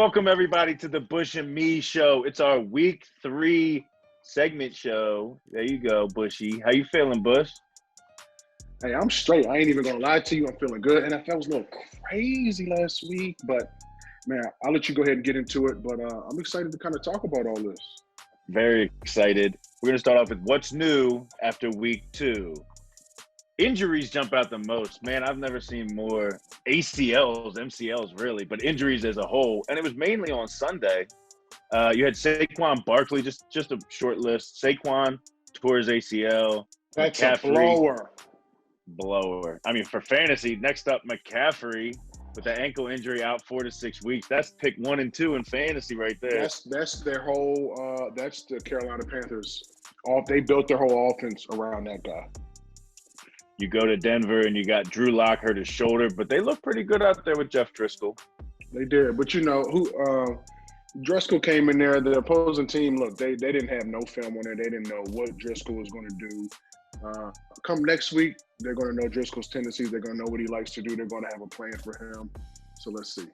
Welcome, everybody, to the Bush and Me show. It's our week 3 segment show. There you go, Bushy. How you feeling, Bush? Hey, I'm straight. I ain't even gonna lie to you. I'm feeling good. NFL was a little crazy last week, but man, I'll let you go ahead and get into it. But I'm excited to kind of talk about all this. Very excited. We're going to start off with what's new after week 2. Injuries jump out the most. Man, I've never seen more ACLs, MCLs really, but injuries as a whole. And it was mainly on Sunday. You had Saquon Barkley, just a short list. Saquon tore his ACL. That's McCaffrey, a blower. I mean, for fantasy, next up, McCaffrey with the ankle injury out 4 to 6 weeks. That's pick 1 and 2 in fantasy right there. That's their whole. That's the Carolina Panthers. They built their whole offense around that guy. You go to Denver and you got Drew Lock hurt his shoulder, but they look pretty good out there with Jeff Driscoll. They did, but you know who? Driscoll came in there. The opposing team, look, they didn't have no film on it. They didn't know what Driscoll was going to do. Come next week, they're going to know Driscoll's tendencies. They're going to know what he likes to do. They're going to have a plan for him. So let's see.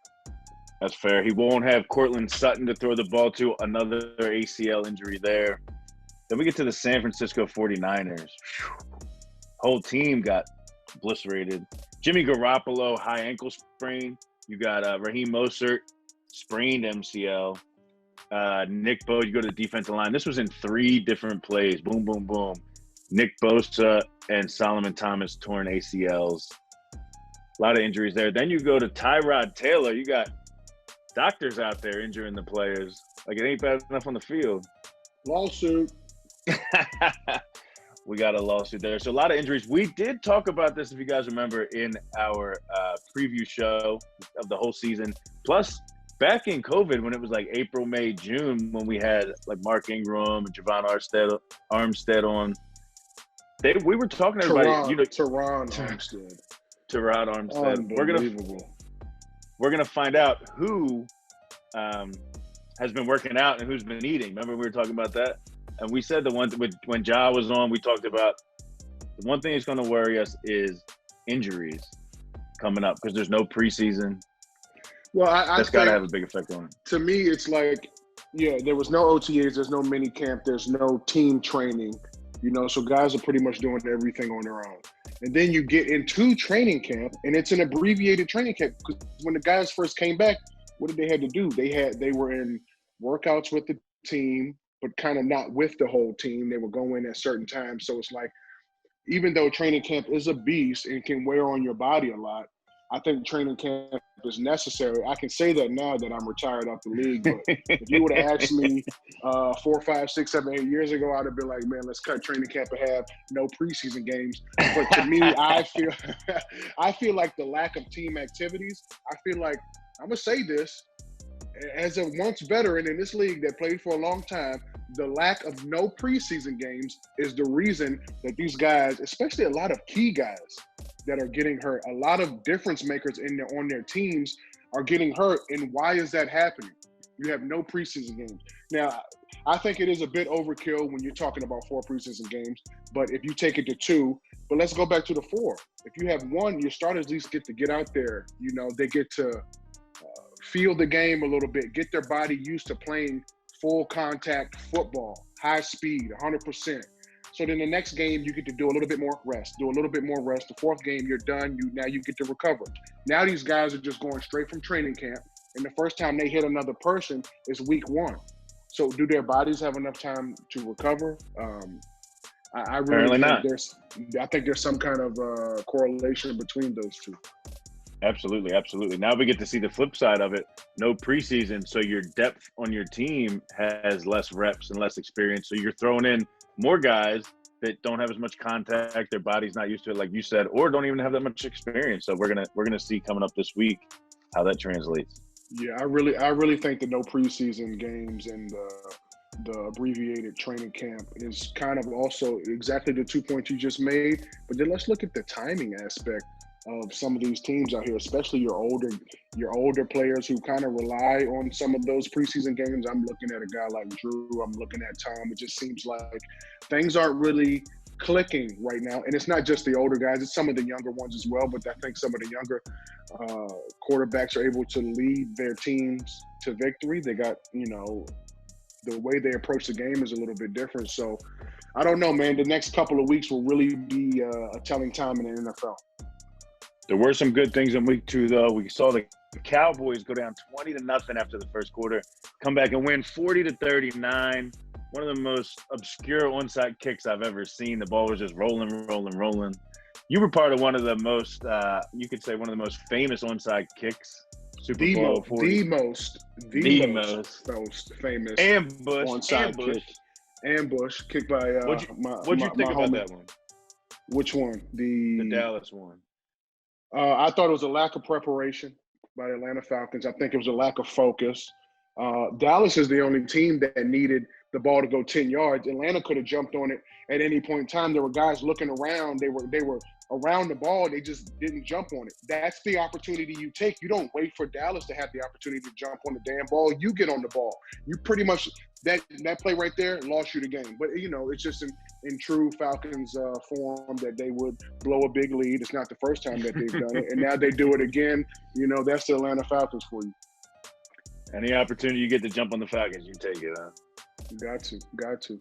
That's fair. He won't have Cortland Sutton to throw the ball to. Another ACL injury there. Then we get to the San Francisco 49ers. Whole team got blisterated. Jimmy Garoppolo, high ankle sprain. You got Raheem Mostert, sprained MCL. Nick Bosa, you go to the defensive line. This was in 3 different plays. Boom, boom, boom. Nick Bosa and Solomon Thomas torn ACLs. A lot of injuries there. Then you go to Tyrod Taylor. You got doctors out there injuring the players. Like, it ain't bad enough on the field. Lawsuit. We got a lawsuit there. So a lot of injuries. We did talk about this, if you guys remember, in our preview show of the whole season. Plus, back in COVID, when it was like April, May, June, when we had like Mark Ingram and Javon Armstead on, we were talking to everybody. Teron Armstead. Teron Armstead. We're gonna find out who has been working out and who's been eating. Remember we were talking about that? And we said the one when Ja was on, we talked about the one thing that's going to worry us is injuries coming up because there's no preseason. Well, that's got to have a big effect on it. To me, it's like, yeah, there was no OTAs, there's no mini camp, there's no team training, so guys are pretty much doing everything on their own. And then you get into training camp, and it's an abbreviated training camp because when the guys first came back, what did they have to do? They were in workouts with the team, but kind of not with the whole team. They would go in at certain times. So it's like, even though training camp is a beast and can wear on your body a lot, I think training camp is necessary. I can say that now that I'm retired off the league, but if you would have asked me 4, 5, 6, 7, 8 years ago, I'd have been like, man, let's cut training camp and have no preseason games. But to me, I feel like the lack of team activities, I feel like, I'm going to say this, as a once veteran in this league that played for a long time, the lack of no preseason games is the reason that these guys, especially a lot of key guys that are getting hurt, a lot of difference makers on their teams are getting hurt. And why is that happening? You have no preseason games. Now, I think it is a bit overkill when you're talking about 4 preseason games, but if you take it to 2, but let's go back to the 4. If you have 1, your starters at least get to get out there. They get to feel the game a little bit, get their body used to playing full contact football, high speed, 100%. So then the next game, you get to do a little bit more rest, The 4th game, you're done. Now you get to recover. Now these guys are just going straight from training camp. And the first time they hit another person is week 1. So do their bodies have enough time to recover? I really think there's some kind of correlation between those two. Absolutely. Now we get to see the flip side of it. No preseason, so your depth on your team has less reps and less experience. So you're throwing in more guys that don't have as much contact, their body's not used to it, like you said, or don't even have that much experience. So we're gonna see coming up this week how that translates. Yeah, I really think the no preseason games and the abbreviated training camp is kind of also exactly the 2 points you just made. But then let's look at the timing aspect of some of these teams out here, especially your older players who kind of rely on some of those preseason games. I'm looking at a guy like Drew. I'm looking at Tom. It just seems like things aren't really clicking right now. And it's not just the older guys; it's some of the younger ones as well. But I think some of the younger quarterbacks are able to lead their teams to victory. They got, the way they approach the game is a little bit different. So I don't know, man. The next couple of weeks will really be a telling time in the NFL. There were some good things in week 2, though. We saw the Cowboys go down 20-0 after the first quarter, come back and win 40-39. One of the most obscure onside kicks I've ever seen. The ball was just rolling. You were part of one of the most, you could say, one of the most famous onside kicks. Super Bowl 40. The most famous onside kick. Ambush kicked by what'd you think about that one? Which one? The Dallas one. I thought it was a lack of preparation by the Atlanta Falcons. I think it was a lack of focus. Dallas is the only team that needed the ball to go 10 yards. Atlanta could have jumped on it at any point in time. There were guys looking around. They were around the ball. They just didn't jump on it. That's the opportunity you take. You don't wait for Dallas to have the opportunity to jump on the damn ball. You get on the ball. You pretty much that play right there lost you the game. But it's just in true Falcons form that they would blow a big lead. It's not the first time that they've done it, and now they do it again. That's the Atlanta Falcons for you. Any opportunity you get to jump on the Falcons, you take it, huh? Got to.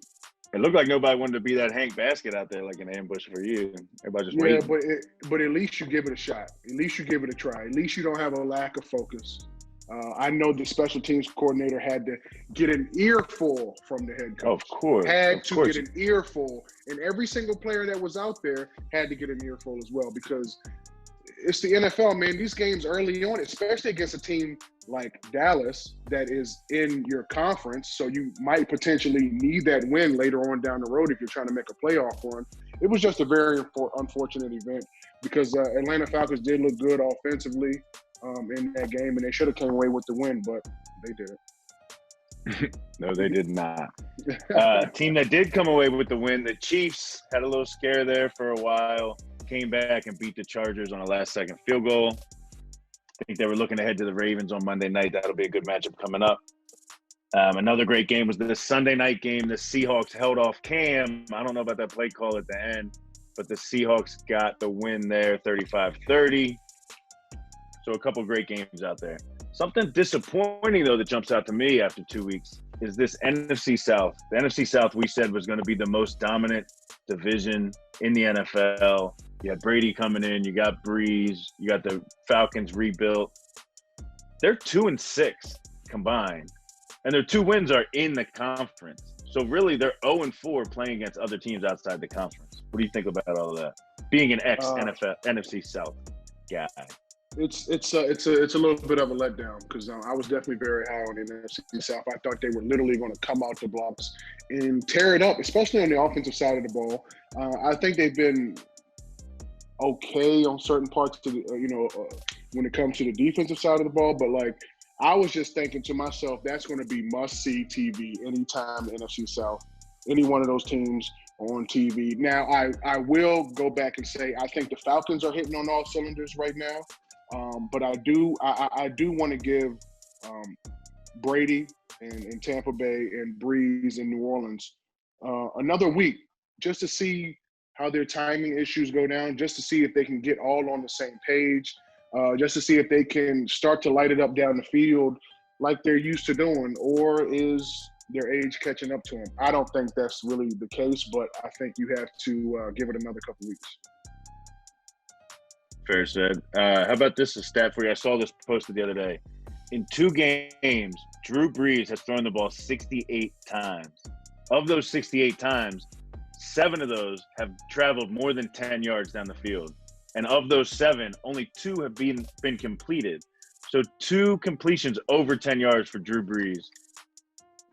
It looked like nobody wanted to be that Hank Basket out there like an ambush for you. Everybody just waiting. Yeah, but at least you give it a shot. At least you give it a try. At least you don't have a lack of focus. I know the special teams coordinator had to get an earful from the head coach. Of course. Get an earful. And every single player that was out there had to get an earful as well, because it's the NFL, man. These games early on, especially against a team like Dallas that is in your conference, so you might potentially need that win later on down the road if you're trying to make a playoff run. It was just a very unfortunate event because Atlanta Falcons did look good offensively in that game, and they should have came away with the win, but they didn't. No, they did not. Team that did come away with the win, the Chiefs, had a little scare there for a while, came back and beat the Chargers on a last-second field goal. I think they were looking ahead to the Ravens on Monday night. That'll be a good matchup coming up. Another great game was the Sunday night game. The Seahawks held off Cam. I don't know about that play call at the end, but the Seahawks got the win there, 35-30. So a couple great games out there. Something disappointing, though, that jumps out to me after 2 weeks is this NFC South. The NFC South, we said, was going to be the most dominant division in the NFL. You had Brady coming in. You got Breeze. You got the Falcons rebuilt. They're 2-6 combined, and their 2 wins are in the conference. So really, they're 0-4 playing against other teams outside the conference. What do you think about all of that? Being an NFC South guy. It's a little bit of a letdown because I was definitely very high on the NFC South. I thought they were literally going to come out the blocks and tear it up, especially on the offensive side of the ball. I think they've been okay on certain parts of the, when it comes to the defensive side of the ball. But I was just thinking to myself, that's going to be must-see TV anytime the NFC South, any one of those teams on TV. Now, I will go back and say I think the Falcons are hitting on all cylinders right now. But I do want to give Brady in Tampa Bay and Breeze in New Orleans another week just to see how their timing issues go down, just to see if they can get all on the same page, just to see if they can start to light it up down the field like they're used to doing, or is their age catching up to them? I don't think that's really the case, but I think you have to give it another couple weeks. Fair said. How about this? A stat for you. I saw this posted the other day. In 2 games, Drew Brees has thrown the ball 68 times. Of those 68 times, 7 of those have traveled more than 10 yards down the field. And of those 7, only 2 have been completed. So 2 completions over 10 yards for Drew Brees.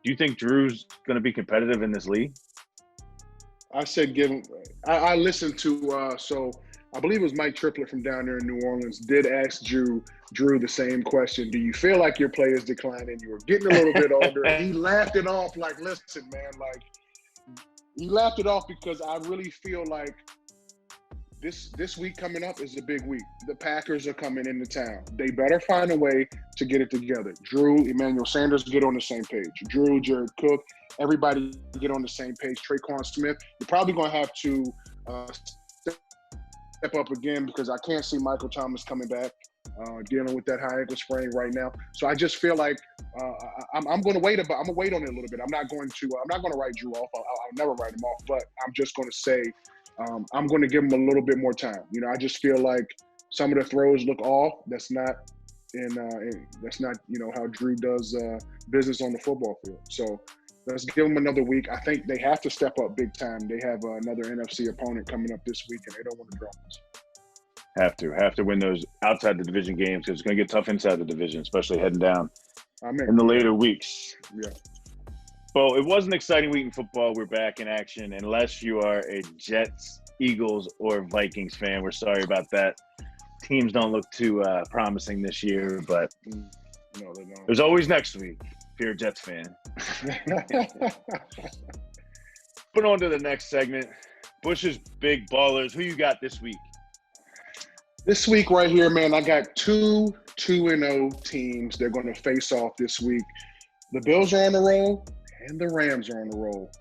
Do you think Drew's going to be competitive in this league? I said give him – I listened to I believe it was Mike Triplett from down there in New Orleans did ask Drew the same question. Do you feel like your play is declining? You were getting a little bit older. And he laughed it off like, listen, man, he laughed it off because I really feel like this week coming up is a big week. The Packers are coming into town. They better find a way to get it together. Drew, Emmanuel Sanders, get on the same page. Drew, Jared Cook, everybody get on the same page. Traquan Smith, you're probably going to have to step up again because I can't see Michael Thomas coming back, dealing with that high ankle sprain right now. So I just feel like I'm going to wait. I'm going to wait on it a little bit. I'm not going to write Drew off. I'll never write him off. But I'm just going to say I'm going to give him a little bit more time. You know, I just feel like some of the throws look off. That's not how Drew does business on the football field. So let's give them another week. I think they have to step up big time. They have another NFC opponent coming up this week, and they don't want to drop this. Have to win those outside the division games because it's going to get tough inside the division, especially heading down in the later weeks. Yeah. Well, it was an exciting week in football. We're back in action. Unless you are a Jets, Eagles, or Vikings fan, we're sorry about that. Teams don't look too promising this year, but no, they don't. There's always next week if you're a Jets fan. Put on to the next segment. Bush's Big Ballers. Who you got this week? This week right here, man, I got two 2-0 teams. They're going to face off this week. The Bills are on the roll, and the Rams are on the roll.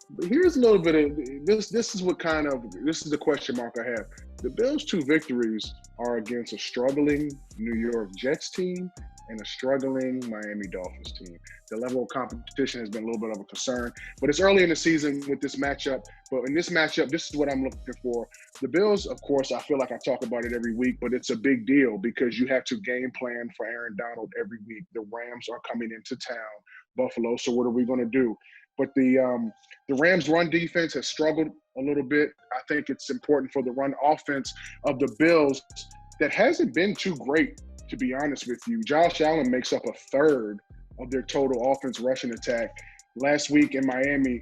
But here's a little bit of this. This is the question mark I have. The Bills' 2 victories are against a struggling New York Jets team and a struggling Miami Dolphins team. The level of competition has been a little bit of a concern, but it's early in the season with this matchup. But in this matchup, this is what I'm looking for. The Bills, of course, I feel like I talk about it every week, but it's a big deal because you have to game plan for Aaron Donald every week. The Rams are coming into town, Buffalo. So what are we going to do? But the Rams' run defense has struggled a little bit. I think it's important for the run offense of the Bills that hasn't been too great, to be honest with you. Josh Allen makes up a third of their total offense rushing attack. Last week in Miami,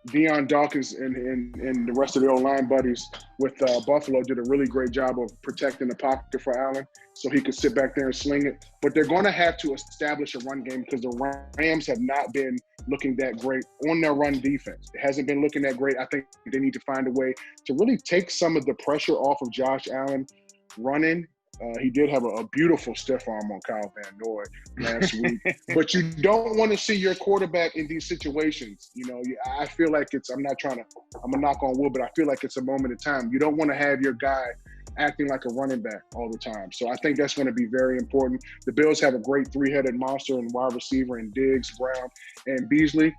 Deion Dawkins and the rest of the O-line buddies with Buffalo did a really great job of protecting the pocket for Allen so he could sit back there and sling it. But they're going to have to establish a run game because the Rams have not been looking that great on their run defense. It hasn't been looking that great. I think they need to find a way to really take some of the pressure off of Josh Allen running. He did have a beautiful stiff arm on Kyle Van Noy last week. But you don't want to see your quarterback in these situations. You know, I feel like I'm a knock on wood, but I feel like it's a moment in time. You don't want to have your guy acting like a running back all the time. So I think that's going to be very important. The Bills have a great 3-headed monster and wide receiver in Diggs, Brown, and Beasley.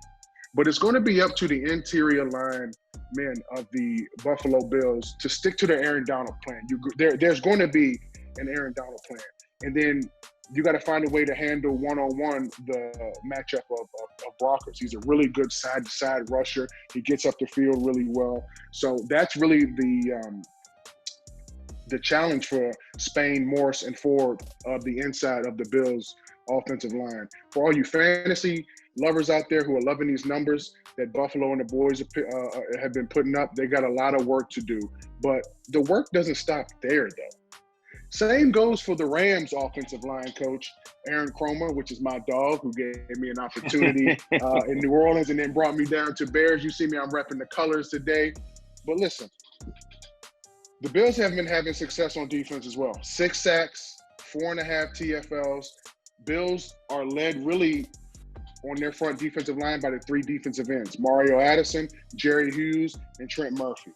But it's going to be up to the interior line men of the Buffalo Bills to stick to their Aaron Donald plan. There's going to be an Aaron Donald plan. And then you got to find a way to handle one-on-one the matchup of Brockers. He's a really good side-to-side rusher. He gets up the field really well. So that's really the challenge for Spain, Morse, and Ford of the inside of the Bills' offensive line. For all you fantasy lovers out there who are loving these numbers that Buffalo and the boys have been putting up, they got a lot of work to do. But the work doesn't stop there, though. Same goes for the Rams offensive line coach, Aaron Cromer, which is my dog, who gave me an opportunity in New Orleans and then brought me down to Bears. You see me, I'm repping the colors today. But listen, the Bills have been having success on defense as well. 6 sacks, 4.5 TFLs. Bills are led really on their front defensive line by the 3 defensive ends, Mario Addison, Jerry Hughes, and Trent Murphy.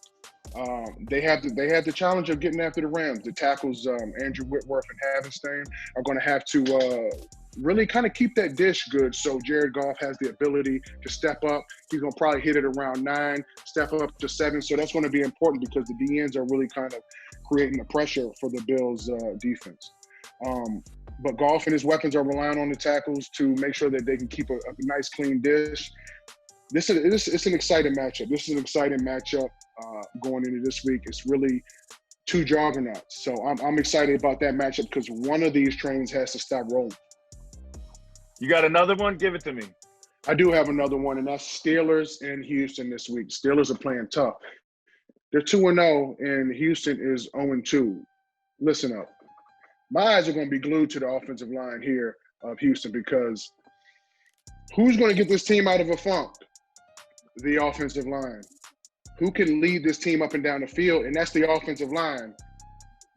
They have the challenge of getting after the Rams. The tackles, Andrew Whitworth and Havenstein, are going to have to really kind of keep that dish good so Jared Goff has the ability to step up. He's going to probably hit it around 9, step up to 7. So that's going to be important because the DNs are really kind of creating the pressure for the Bills' defense. But Goff and his weapons are relying on the tackles to make sure that they can keep a nice, clean dish. It's an exciting matchup. This is an exciting matchup going into this week. It's really 2 juggernauts. So I'm excited about that matchup because one of these trains has to stop rolling. You got another one? Give it to me. I do have another one, and that's Steelers and Houston this week. Steelers are playing tough. They're 2-0, and Houston is 0-2. Listen up. My eyes are going to be glued to the offensive line here of Houston because who's going to get this team out of a funk? The offensive line. who can lead this team up and down the field, and that's the offensive line.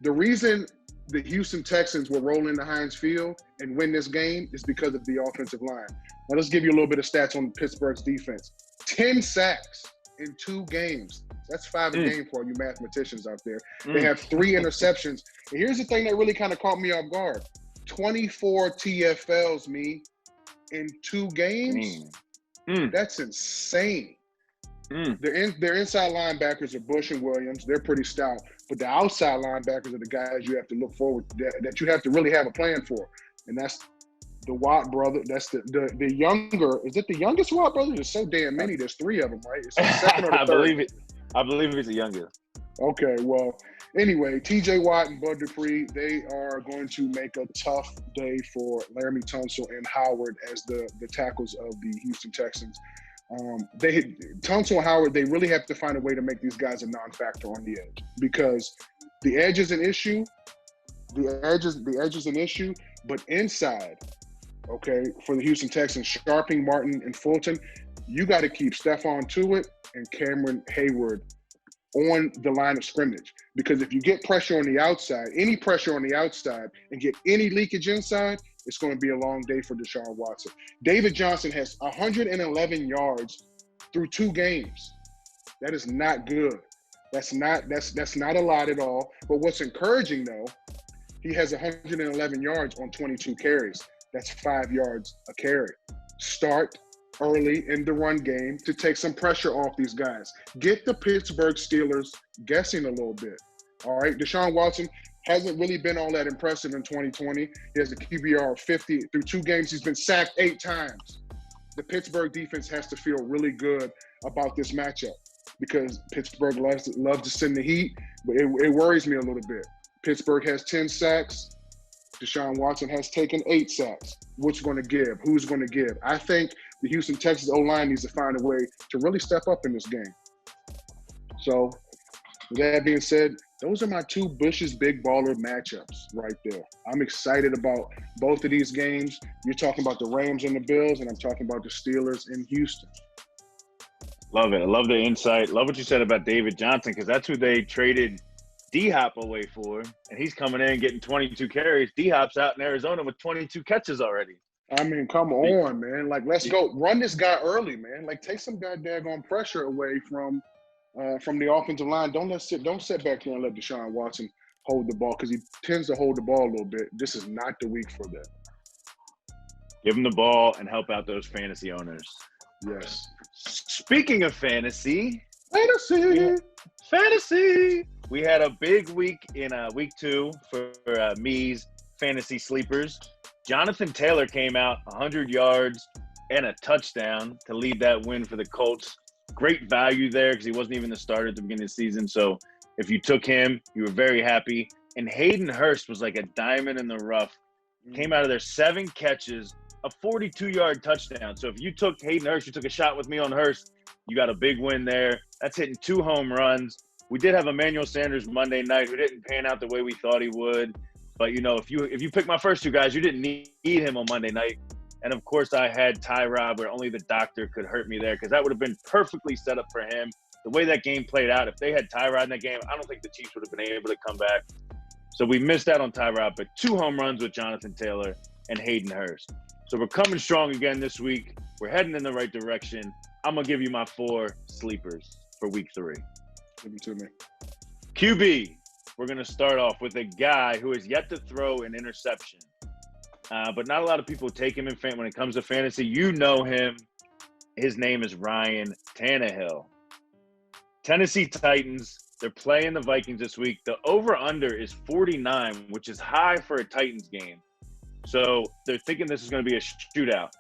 The reason the Houston Texans will roll into Heinz Field and win this game is because of the offensive line. Now, let's give you a little bit of stats on Pittsburgh's defense. 10 sacks in 2 games. That's 5 a game for all you mathematicians out there. They have 3 interceptions. And here's the thing that really kind of caught me off guard. 24 TFLs, in 2 games. That's insane. Their inside linebackers are Bush and Williams. They're pretty stout. But the outside linebackers are the guys you have to look forward to, that you have to really have a plan for. And that's the Watt brother. That's the younger. Is it the youngest Watt brother? There's so damn many. There's 3 of them, right? It's the second or the third. I believe he's the youngest. Okay, well, anyway, T.J. Watt and Bud Dupree, they are going to make a tough day for Laramie Tunsil and Howard as the tackles of the Houston Texans. Tunsil and Howard, they really have to find a way to make these guys a non-factor on the edge, because the edge is an issue. The edge is an issue, but inside, okay, for the Houston Texans, Sharping, Martin, and Fulton, you got to keep Stephon Tuitt and Cameron Hayward on the line of scrimmage, because if you get pressure on the outside, any pressure on the outside, and get any leakage inside, it's going to be a long day for Deshaun Watson. David Johnson has 111 yards through 2 games. That is not good. That's not a lot at all. But what's encouraging, though, he has 111 yards on 22 carries. That's 5 yards a carry. Start early in the run game to take some pressure off these guys. Get the Pittsburgh Steelers guessing a little bit. All right, Deshaun Watson hasn't really been all that impressive in 2020. He has a QBR of 50. Through 2 games, he's been sacked 8 times. The Pittsburgh defense has to feel really good about this matchup, because Pittsburgh loves to send the heat, but it worries me a little bit. Pittsburgh has 10 sacks. Deshaun Watson has taken 8 sacks. What's going to give? Who's going to give? I think the Houston Texans O-line needs to find a way to really step up in this game. So, with that being said, those are my 2 Bush's Big Baller matchups right there. I'm excited about both of these games. You're talking about the Rams and the Bills, and I'm talking about the Steelers in Houston. Love it. I love the insight. Love what you said about David Johnson, because that's who they traded D-Hop away for, and he's coming in getting 22 carries. D-Hop's out in Arizona with 22 catches already. I mean, come on, man. Like, let's go. Run this guy early, man. Like, take some goddamn pressure away from the offensive line. Don't sit back here and let Deshaun Watson hold the ball, because he tends to hold the ball a little bit. This is not the week for that. Give him the ball and help out those fantasy owners. Yes. Speaking of fantasy. We had a big week in week 2 for me's fantasy sleepers. Jonathan Taylor came out 100 yards and a touchdown to lead that win for the Colts. Great value there, because he wasn't even the starter at the beginning of the season. So if you took him, you were very happy. And Hayden Hurst was like a diamond in the rough. Came out of there 7 catches, a 42-yard touchdown. So if you took Hayden Hurst, you took a shot with me on Hurst, you got a big win there. That's hitting 2 home runs. We did have Emmanuel Sanders Monday night, who didn't pan out the way we thought he would. But, you know, if you pick my first 2 guys, you didn't need him on Monday night. And, of course, I had Tyrod, where only the doctor could hurt me there, because that would have been perfectly set up for him. The way that game played out, if they had Tyrod in that game, I don't think the Chiefs would have been able to come back. So we missed out on Tyrod, but 2 home runs with Jonathan Taylor and Hayden Hurst. So we're coming strong again this week. We're heading in the right direction. I'm going to give you my 4 sleepers for week 3. Give it to me. QB. We're going to start off with a guy who has yet to throw an interception. But not a lot of people take him when it comes to fantasy. You know him. His name is Ryan Tannehill. Tennessee Titans, they're playing the Vikings this week. The over-under is 49, which is high for a Titans game. So they're thinking this is going to be a shootout.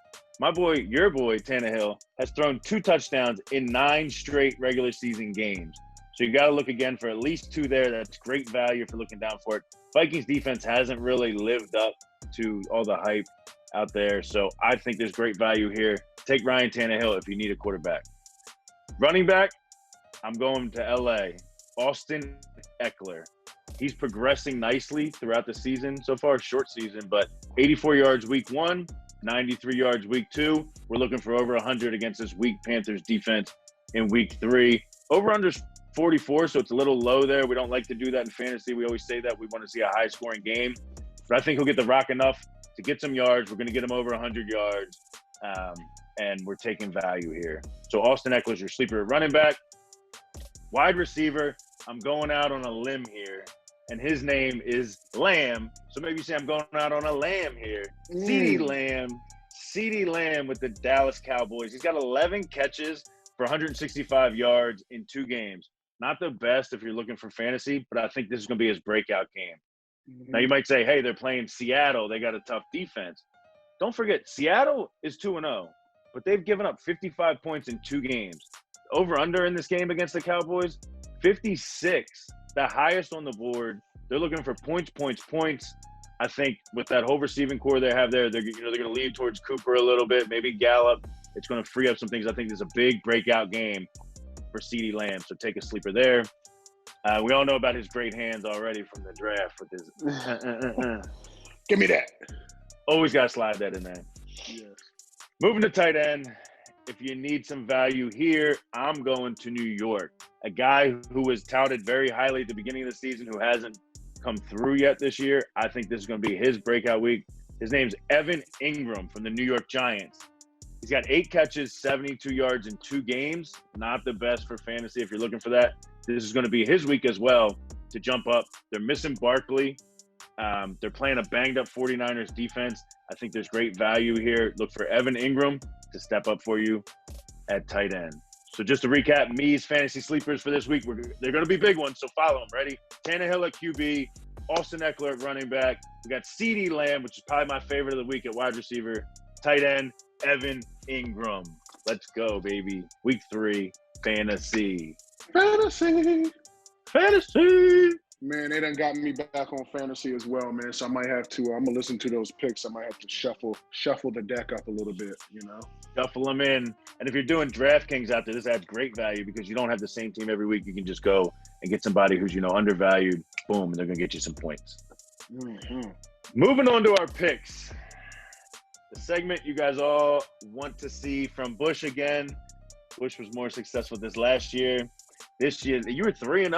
Your boy, Tannehill, has thrown 2 touchdowns in 9 straight regular season games. So you got to look again for at least 2 there. That's great value for looking down for it. Vikings defense hasn't really lived up to all the hype out there. So I think there's great value here. Take Ryan Tannehill if you need a quarterback. Running back, I'm going to L.A. Austin Eckler. He's progressing nicely throughout the season. So far, short season, but 84 yards week 1, 93 yards week 2. We're looking for over 100 against this weak Panthers defense in week 3. Over-under's 44, so it's a little low there. We don't like to do that in fantasy. We always say that. We want to see a high-scoring game. But I think he'll get the rock enough to get some yards. We're going to get him over 100 yards, and we're taking value here. So Austin Eckler's your sleeper at running back. Wide receiver, I'm going out on a limb here, and his name is Lamb. So maybe you say I'm going out on a lamb here. CeeDee Lamb. CeeDee Lamb with the Dallas Cowboys. He's got 11 catches for 165 yards in 2 games. Not the best if you're looking for fantasy, but I think this is going to be his breakout game. Now, you might say, hey, they're playing Seattle. They got a tough defense. Don't forget, Seattle is 2-0, but they've given up 55 points in 2 games. Over-under in this game against the Cowboys, 56, the highest on the board. They're looking for points. I think with that whole receiving core they have there, they're going to lean towards Cooper a little bit, maybe Gallup. It's going to free up some things. I think there's a big breakout game for CeeDee Lamb, so take a sleeper there. We all know about his great hands already from the draft with his Give me that. Always got to slide that in there. Yes. Moving to tight end. If you need some value here, I'm going to New York. A guy who was touted very highly at the beginning of the season who hasn't come through yet this year. I think this is going to be his breakout week. His name's Evan Ingram from the New York Giants. He's got 8 catches, 72 yards in 2 games. Not the best for fantasy if you're looking for that. This is going to be his week as well to jump up. They're missing Barkley. They're playing a banged-up 49ers defense. I think there's great value here. Look for Evan Ingram to step up for you at tight end. So just to recap, Me's fantasy sleepers for this week, they're going to be big ones, so follow them. Ready? Tannehill at QB, Austin Eckler at running back. We got CeeDee Lamb, which is probably my favorite of the week at wide receiver. Tight end, Evan Ingram. Let's go, baby. Week 3, fantasy. Fantasy. Man, they done got me back on fantasy as well, man. So I might have to. I'm gonna listen to those picks. I might have to shuffle the deck up a little bit. Shuffle them in. And if you're doing DraftKings out there, this adds great value because you don't have the same team every week. You can just go and get somebody who's undervalued. Boom, and they're gonna get you some points. Mm-hmm. Moving on to our picks. The segment you guys all want to see from Bush again. Bush was more successful this last year. This year, you were 3-0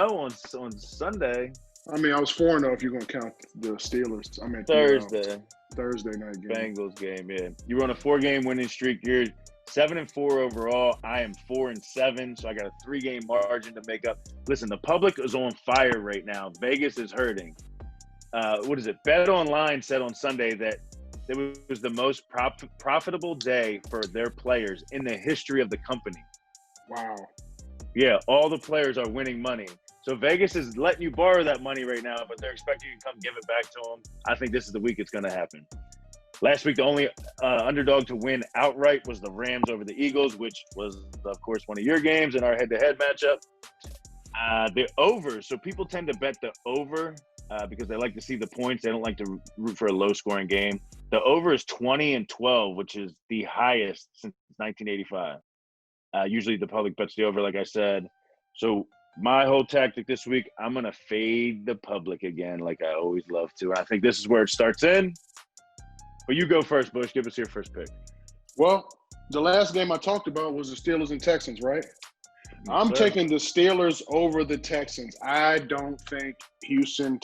on Sunday. I mean, I was 4-0 if you're going to count the Steelers. I mean, Thursday night game. Bengals game, yeah. You were on a 4-game winning streak. You're 7-4 overall. I am 4-7, so I got a 3-game margin to make up. Listen, the public is on fire right now. Vegas is hurting. What is it? Bet Online said on Sunday that it was the most profitable day for their players in the history of the company. Wow. Yeah, all the players are winning money. So Vegas is letting you borrow that money right now, but they're expecting you to come give it back to them. I think this is the week it's going to happen. Last week, the only underdog to win outright was the Rams over the Eagles, which was, of course, one of your games in our head-to-head matchup. The over. So people tend to bet the over because they like to see the points. They don't like to root for a low-scoring game. The over is 20-12, which is the highest since 1985. Usually the public bets the over, like I said. So my whole tactic this week, I'm going to fade the public again like I always love to. And I think this is where it starts in. But you go first, Bush. Give us your first pick. Well, the last game I talked about was the Steelers and Texans, right? I'm taking the Steelers over the Texans. I don't think the Houston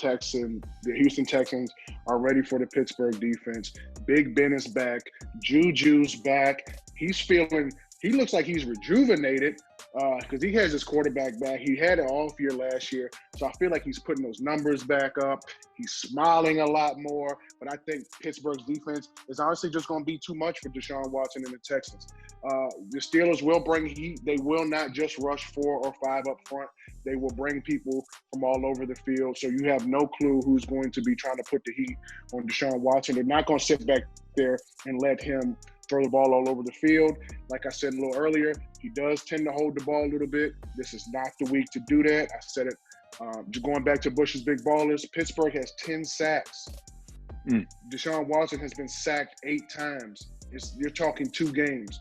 Texans are ready for the Pittsburgh defense. Big Ben is back. Juju's back. He looks like he's rejuvenated because he has his quarterback back. He had an off year last year, so I feel like he's putting those numbers back up. He's smiling a lot more, but I think Pittsburgh's defense is honestly just going to be too much for Deshaun Watson and the Texans. The Steelers will bring heat. They will not just rush 4 or 5 up front. They will bring people from all over the field, so you have no clue who's going to be trying to put the heat on Deshaun Watson. They're not going to sit back there and let him throw the ball all over the field. Like I said a little earlier, he does tend to hold the ball a little bit. This is not the week to do that. I said it. Just going back to Bush's big ballers, Pittsburgh has 10 sacks. Deshaun Watson has been sacked 8 times. You're talking 2 games.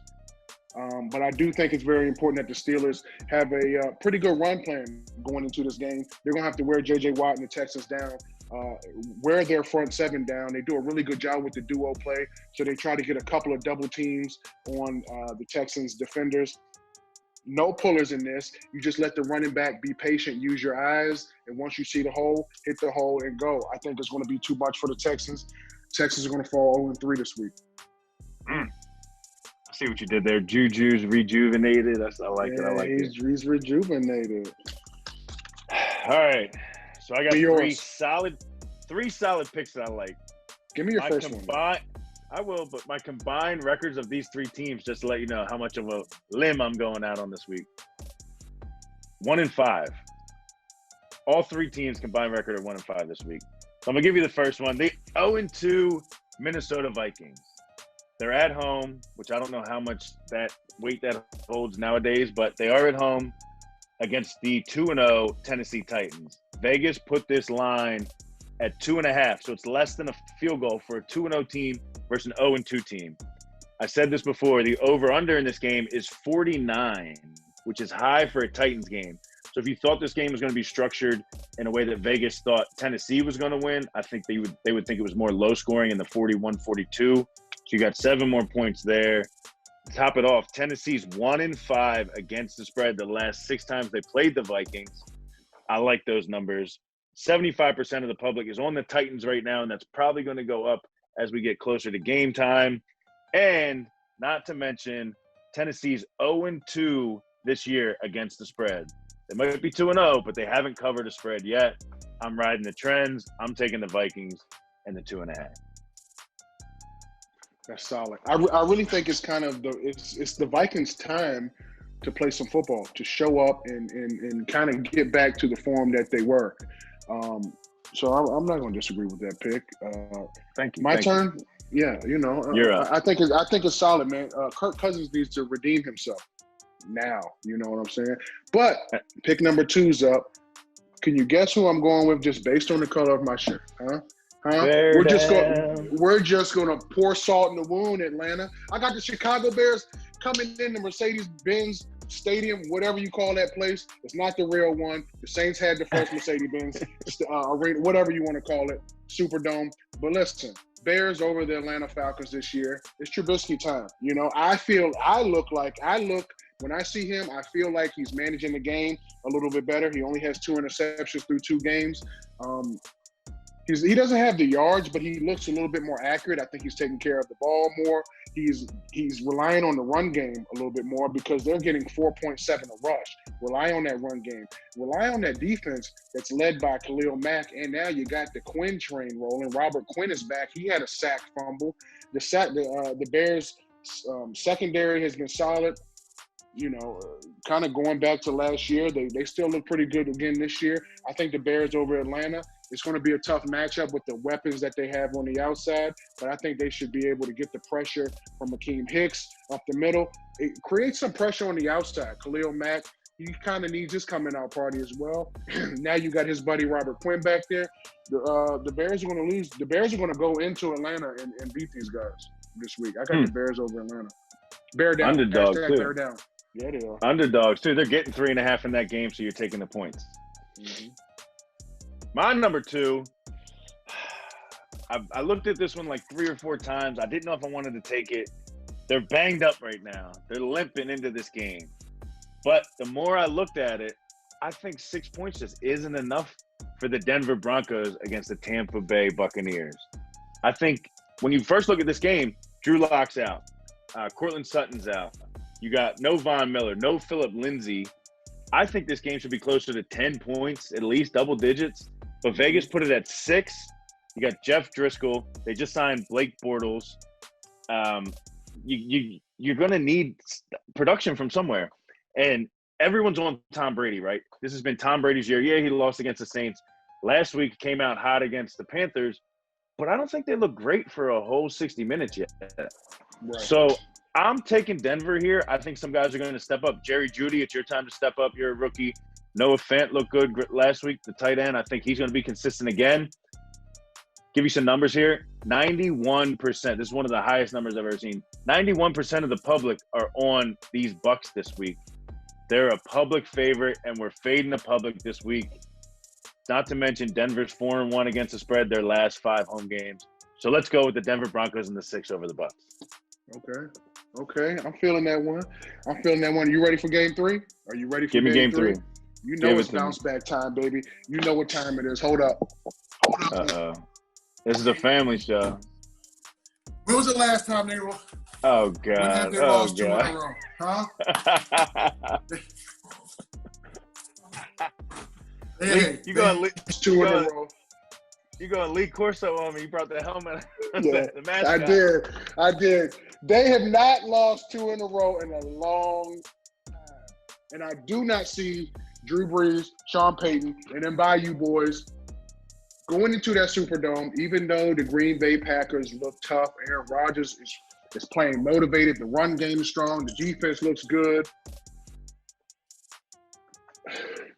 But I do think it's very important that the Steelers have a pretty good run plan going into this game. They're going to have to wear J.J. Watt and the Texans down. Wear their front 7 down. They do a really good job with the duo play, so they try to get a couple of double teams on the Texans defenders. No pullers in this. You just let the running back be patient, use your eyes, and once you see the hole, hit the hole and go. I think it's going to be too much for the Texans. Texans are going to fall 0-3 this week. I see what you did there. Juju's rejuvenated. I like it. I like it. He's rejuvenated. All right. So I got three solid picks that I like. Give me your first one. I will, but my combined records of these three teams, just to let you know how much of a limb I'm going out on this week. 1-5. All three teams combined record of 1-5 this week. So I'm gonna give you the first one. The 0-2 Minnesota Vikings. They're at home, which I don't know how much that weight that holds nowadays, but they are at home against the 2-0 Tennessee Titans. Vegas put this line at 2.5, so it's less than a field goal for a 2-0 team versus an 0-2 team. I said this before, the over-under in this game is 49, which is high for a Titans game. So if you thought this game was going to be structured in a way that Vegas thought Tennessee was going to win, I think they would think it was more low-scoring in the 41-42. So you got 7 more points there. To top it off, Tennessee's 1-5 against the spread the last 6 times they played the Vikings. I like those numbers. 75% of the public is on the Titans right now, and that's probably going to go up as we get closer to game time. And not to mention, Tennessee's 0-2 this year against the spread. They might be 2-0, but they haven't covered a spread yet. I'm riding the trends. I'm taking the Vikings and the 2.5. That's solid. I really think it's kind of it's the Vikings' time to play some football, to show up and kind of get back to the form that they were. So I'm not going to disagree with that pick. Thank you. My turn. Yeah, You're up. I think it's solid, man. Kirk Cousins needs to redeem himself now. You know what I'm saying? But pick number 2's up. Can you guess who I'm going with just based on the color of my shirt? Huh? We're just gonna pour salt in the wound, Atlanta. I got the Chicago Bears coming in the Mercedes-Benz Stadium, whatever you call that place. It's not the real one. The Saints had the first Mercedes-Benz arena, whatever you want to call it, Superdome. But listen, Bears over the Atlanta Falcons this year. It's Trubisky time. When I see him, I feel like he's managing the game a little bit better. He only has 2 interceptions through 2 games. He doesn't have the yards, but he looks a little bit more accurate. I think he's taking care of the ball more. He's relying on the run game a little bit more because they're getting 4.7 a rush. Rely on that run game. Rely on that defense that's led by Khalil Mack. And now you got the Quinn train rolling. Robert Quinn is back. He had a sack fumble. The Bears secondary has been solid. Kind of going back to last year, they still look pretty good again this year. I think the Bears over Atlanta, it's going to be a tough matchup with the weapons that they have on the outside, but I think they should be able to get the pressure from Akeem Hicks up the middle. It creates some pressure on the outside. Khalil Mack, he kind of needs his coming out party as well. Now you got his buddy Robert Quinn back there. The Bears are going to lose. The Bears are going to go into Atlanta and beat these guys this week. I got the Bears over Atlanta. Bear down. Underdog too. Bear down. Yeah, they are. Underdogs too. They're getting 3.5 in that game, so you're taking the points. Mm-hmm. My number 2, I looked at this one like 3 or 4 times. I didn't know if I wanted to take it. They're banged up right now. They're limping into this game. But the more I looked at it, I think 6 points just isn't enough for the Denver Broncos against the Tampa Bay Buccaneers. I think when you first look at this game, Drew Lock's out. Cortland Sutton's out. You got no Von Miller, no Phillip Lindsay. I think this game should be closer to 10 points, at least double digits. But Vegas put it at 6. You got Jeff Driscoll. They just signed Blake Bortles. You're going to need production from somewhere. And everyone's on Tom Brady, right? This has been Tom Brady's year. Yeah, he lost against the Saints. Last week came out hot against the Panthers. But I don't think they look great for a whole 60 minutes yet. Right. So I'm taking Denver here. I think some guys are going to step up. Jerry Jeudy, it's your time to step up. You're a rookie. Noah Fant looked good last week, the tight end. I think he's going to be consistent again. Give you some numbers here. 91%. This is one of the highest numbers I've ever seen. 91% of the public are on these Bucs this week. They're a public favorite, and we're fading the public this week. Not to mention Denver's 4-1 against the spread their last 5 home games. So let's go with the Denver Broncos and the 6 over the Bucs. Okay. Okay, I'm feeling that one. I'm feeling that one. You ready for game 3? Are you ready for Give me game game 3? 3. You know Give it's it to me. bounce back time, baby. You know what time it is. Hold up. Hold up. Uh-oh. This is a family show. When was the last time they were? Oh, When have God. they Oh, lost 2 in a God. row? Huh? Hey, you going Two in a row. You going Lee Corso on me? You brought the helmet, Yeah, the mascot. I did. They have not lost 2 in a row in a long time. And I do not see Drew Brees, Sean Payton, and then Bayou boys going into that Superdome, even though the Green Bay Packers look tough. Aaron Rodgers is playing motivated. The run game is strong. The defense looks good.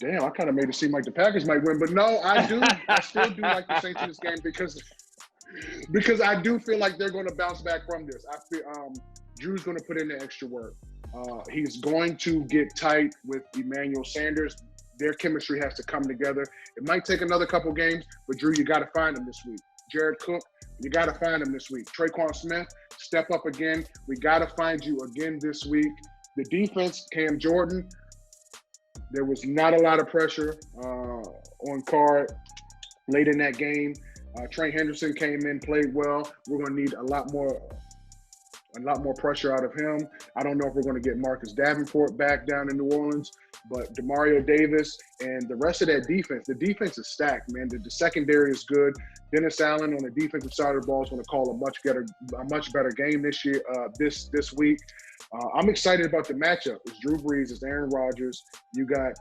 Damn, I kind of made it seem like the Packers might win, but no, I still do like the Saints in this game because I do feel like they're going to bounce back from this. I feel Drew's going to put in the extra work. He's going to get tight with Emmanuel Sanders. Their chemistry has to come together. It might take another couple games, but Drew, you got to find him this week. Jared Cook, you got to find him this week. Traquan Smith, step up again. We got to find you again this week. The defense, Cam Jordan, there was not a lot of pressure on Carr late in that game. Trey Henderson came in, played well. We're going to need a lot more pressure out of him. I don't know if we're going to get Marcus Davenport back down in New Orleans, but Demario Davis and the rest of that defense, the defense is stacked, man. The secondary is good. Dennis Allen on the defensive side of the ball is going to call a much better game this year, this week. I'm excited about the matchup. It's Drew Brees, it's Aaron Rodgers. You got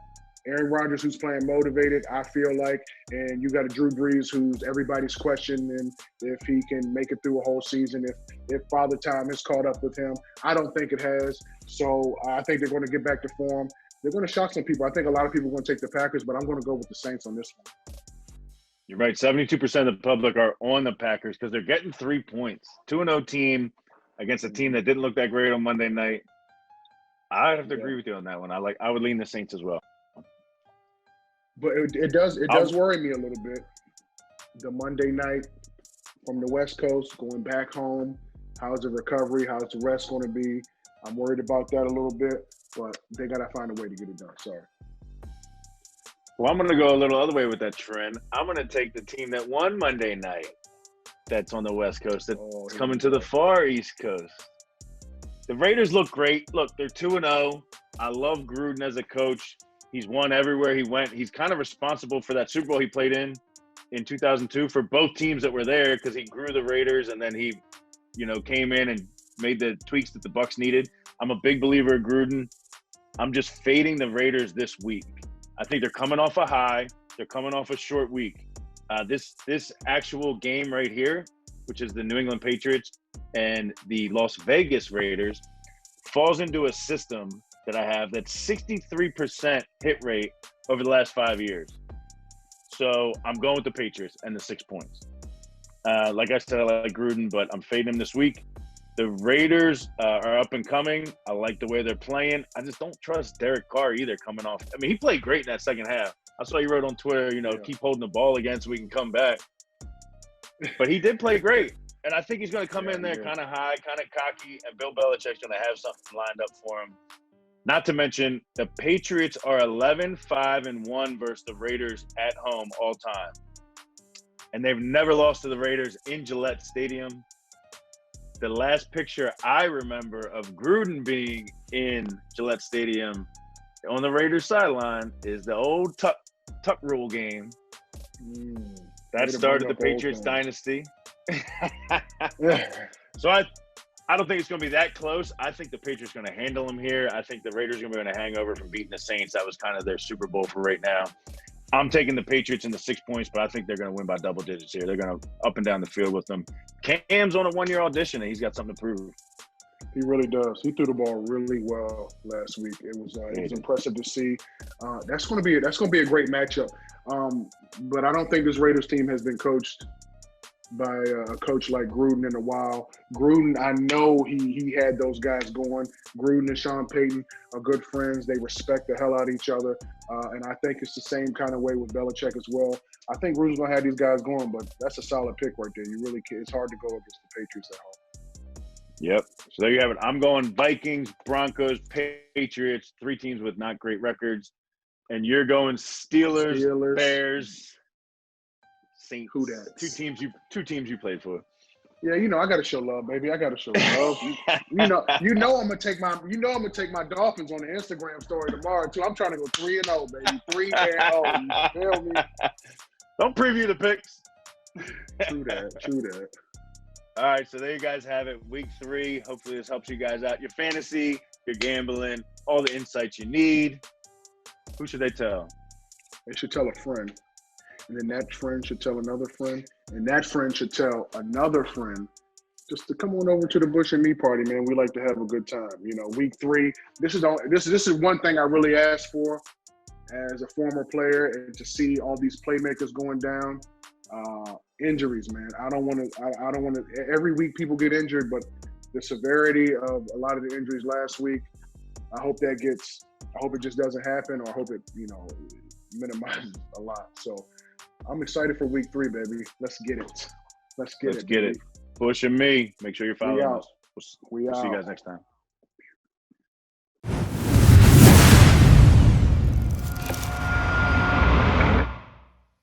Aaron Rodgers who's playing motivated, I feel like, and you got a Drew Brees who's everybody's questioning if he can make it through a whole season, if Father Time has caught up with him. I don't think it has. So I think they're going to get back to form. They're going to shock some people. I think a lot of people are going to take the Packers, but I'm going to go with the Saints on this one. You're right. 72% of the public are on the Packers because they're getting 3 points. 2-0 team against a team that didn't look that great on Monday night. I'd have to agree with you on that one. I would lean the Saints as well. But it does worry me a little bit. The Monday night from the West Coast, going back home. How's the recovery? How's the rest going to be? I'm worried about that a little bit, but they got to find a way to get it done. Sorry. Well, I'm going to go a little other way with that trend. I'm going to take the team that won Monday night that's on the West Coast that's coming to the far East Coast. The Raiders look great. Look, they're 2-0. I love Gruden as a coach. He's won everywhere he went. He's kind of responsible for that Super Bowl he played in 2002 for both teams that were there because he grew the Raiders and then he, came in and made the tweaks that the Bucs needed. I'm a big believer of Gruden. I'm just fading the Raiders this week. I think they're coming off a high. They're coming off a short week. This actual game right here, which is the New England Patriots and the Las Vegas Raiders, falls into a system that I have that's 63% hit rate over the last 5 years. So I'm going with the Patriots and the 6 points. Like I said, I like Gruden, but I'm fading him this week. The Raiders are up and coming. I like the way they're playing. I just don't trust Derek Carr either coming off. I mean, he played great in that second half. I saw you wrote on Twitter, keep holding the ball again so we can come back. But he did play great. And I think he's going to come in there kind of high, kind of cocky, and Bill Belichick's going to have something lined up for him. Not to mention, the Patriots are 11-5-1 versus the Raiders at home all time. And they've never lost to the Raiders in Gillette Stadium. The last picture I remember of Gruden being in Gillette Stadium on the Raiders sideline is the old tuck rule game. That started the Patriots dynasty. So I don't think it's going to be that close. I think the Patriots are going to handle them here. I think the Raiders are going to be on a hangover from beating the Saints. That was kind of their Super Bowl for right now. I'm taking the Patriots in the 6 points, but I think they're going to win by double digits here. They're going to up and down the field with them. Cam's on a one-year audition, and he's got something to prove. He really does. He threw the ball really well last week. It was impressive to see. That's going to be a great matchup. But I don't think this Raiders team has been coached by a coach like Gruden in a while. Gruden, I know he had those guys going. Gruden and Sean Payton are good friends. They respect the hell out of each other. And I think it's the same kind of way with Belichick as well. I think Gruden's going to have these guys going, but that's a solid pick right there. You really can't. It's hard to go against the Patriots at home. Yep. So there you have it. I'm going Vikings, Broncos, Patriots, 3 teams with not great records. And you're going Steelers, Bears, Saints. Who dat? Two teams you played for. Yeah, I gotta show love, baby. I gotta show love. I'm gonna take my Dolphins on the Instagram story tomorrow too. I'm trying to go 3-0, baby. 3-0. You feel me? Don't preview the picks. True that. All right, so there you guys have it. Week 3. Hopefully this helps you guys out. Your fantasy, your gambling, all the insights you need. Who should they tell? They should tell a friend. And then that friend should tell another friend. And that friend should tell another friend just to come on over to the Bush and Me party, man. We like to have a good time. Week 3. This is one thing I really asked for as a former player, and to see all these playmakers going down. Injuries, man. I don't want to. Every week people get injured, but the severity of a lot of the injuries last week, I hope it just doesn't happen, or I hope it, minimizes a lot. So I'm excited for week 3, baby. Let's get it. Let's get it. Bush and Me. Make sure you're following us. We We'll see you out. guys next time.